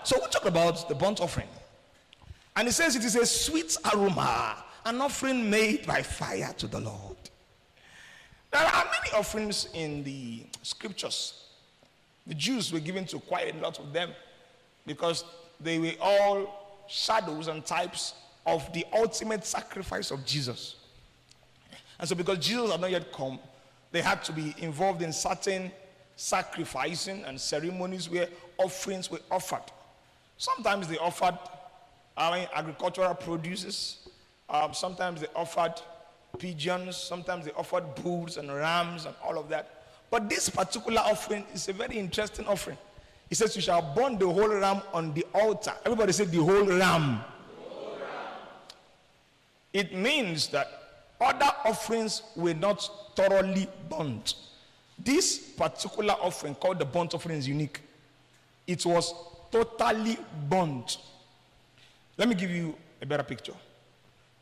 So we talk about the burnt offering. And it says it is a sweet aroma, an offering made by fire to the Lord. There are many offerings in the scriptures. The Jews were given to quite a lot of them because they were all shadows and types of the ultimate sacrifice of Jesus. And so because Jesus had not yet come, they had to be involved in certain sacrificing and ceremonies where offerings were offered. Sometimes they offered agricultural produces. Sometimes they offered pigeons. Sometimes they offered bulls and rams and all of that. But this particular offering is a very interesting offering. It says, you shall burn the whole ram on the altar. Everybody say the whole ram. The whole ram. It means that other offerings were not thoroughly burnt. This particular offering called the burnt offering is unique. It was totally burnt. Let me give you a better picture.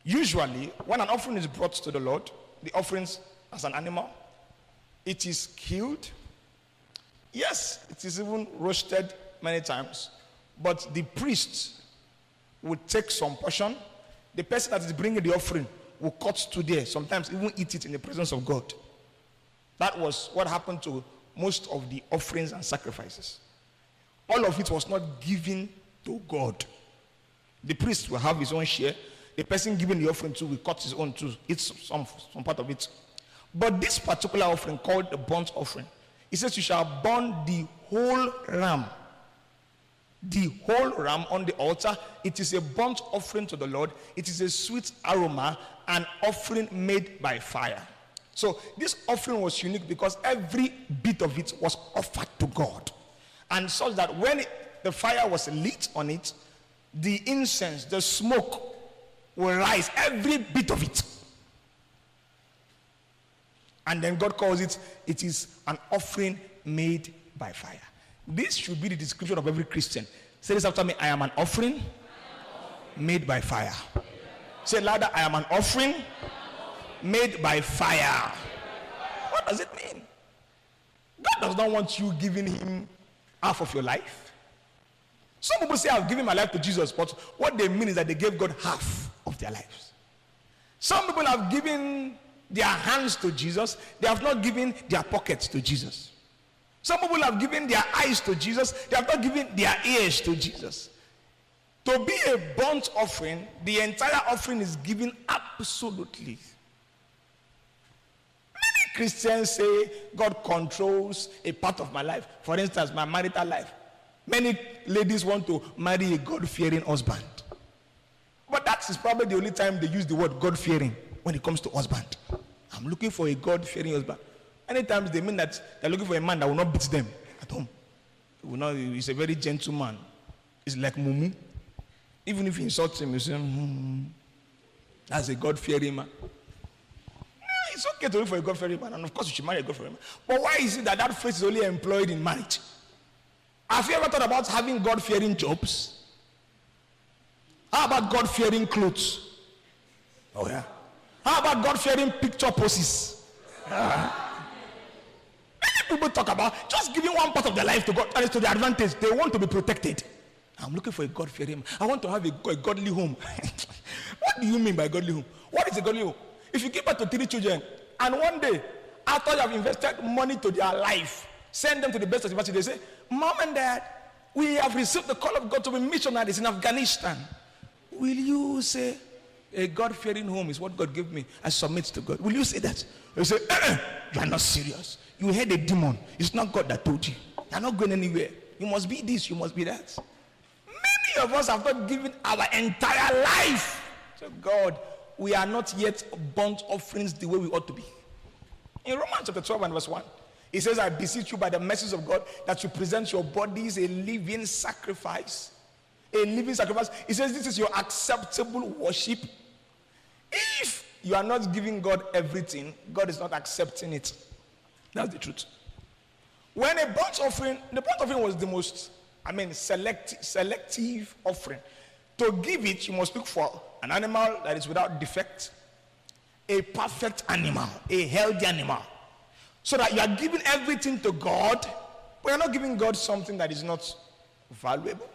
Usually, when an offering is brought to the Lord, the offerings as an animal, it is killed. Yes, it is even roasted many times. But the priest would take some portion. The person that is bringing the offering will cut to there. Sometimes even eat it in the presence of God. That was what happened to most of the offerings and sacrifices. All of it was not given to God. The priest will have his own share. The person giving the offering to will cut his own too. It's some part of it. But this particular offering called the burnt offering, it says you shall burn the whole ram. The whole ram on the altar. It is a burnt offering to the Lord. It is a sweet aroma, an offering made by fire. So this offering was unique because every bit of it was offered to God. And such that when the fire was lit on it, the incense, the smoke will rise, every bit of it. And then God calls it, it is an offering made by fire. This should be the description of every Christian. Say this after me, I am an offering made by fire. Say louder, I am an offering made by fire. What does it mean? God does not want you giving him half of your life. Some people say I've given my life to Jesus, but what they mean is that they gave God half of their lives. Some people have given their hands to Jesus. They have not given their pockets to Jesus. Some people have given their eyes to Jesus. They have not given their ears to Jesus. To be a burnt offering, the entire offering is given absolutely. Many Christians say God controls a part of my life. For instance, my marital life. Many ladies want to marry a God-fearing husband. But that is probably the only time they use the word God-fearing when it comes to husband. I'm looking for a God-fearing husband. Many times they mean that they're looking for a man that will not beat them at home. He's a very gentle man. He's like Mumu. Even if he insults him, you say, that's a God-fearing man. It's okay to look for a God-fearing man, and of course you should marry a God-fearing man. But why is it that that phrase is only employed in marriage? Have you ever thought about having God-fearing jobs? How about God-fearing clothes? Oh yeah. How about God-fearing picture poses? Many people talk about just giving one part of their life to God, and it's to their advantage. They want to be protected. I'm looking for a God-fearing. I want to have a godly home. What do you mean by godly home? What is a godly home? If you give birth to 3 children, and one day, after you have invested money to their life, send them to the best university, they say, Mom and Dad, we have received the call of God to be missionaries in Afghanistan. Will you say, a God-fearing home is what God gave me? I submit to God. Will you say that? You say, you are not serious. You heard a demon. It's not God that told you. You are not going anywhere. You must be this, you must be that. Many of us have not given our entire life to God. We are not yet burnt offerings the way we ought to be. In Romans chapter 12 and verse 1, it says, I beseech you by the mercies of God that you present your bodies a living sacrifice. A living sacrifice. It says this is your acceptable worship. If you are not giving God everything, God is not accepting it. That's the truth. When a burnt offering, the burnt offering was the most, selective offering. To give it, you must look for an animal that is without defect, a perfect animal, a healthy animal. So that you are giving everything to God, but you're not giving God something that is not valuable.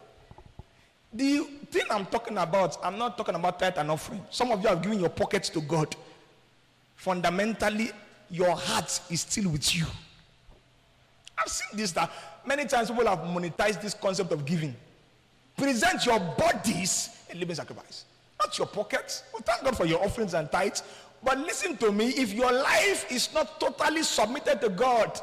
The thing I'm talking about, I'm not talking about tithe and offering. Some of you have given your pockets to God. Fundamentally, your heart is still with you. I've seen this, that many times people have monetized this concept of giving. Present your bodies a living sacrifice, not your pockets. Well, thank God for your offerings and tithes. But listen to me, if your life is not totally submitted to God,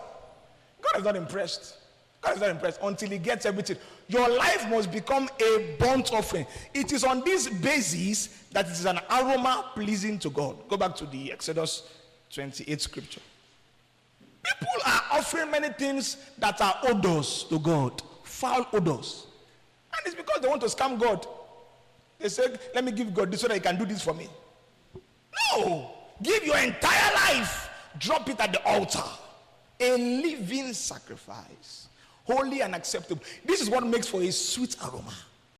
God is not impressed. God is not impressed until he gets everything. Your life must become a burnt offering. It is on this basis that it is an aroma pleasing to God. Go back to the Exodus 28 scripture. People are offering many things that are odors to God, foul odors. And it's because they want to scam God. They say, let me give God this so that he can do this for me. No! Give your entire life. Drop it at the altar. A living sacrifice. Holy and acceptable. This is what makes for a sweet aroma.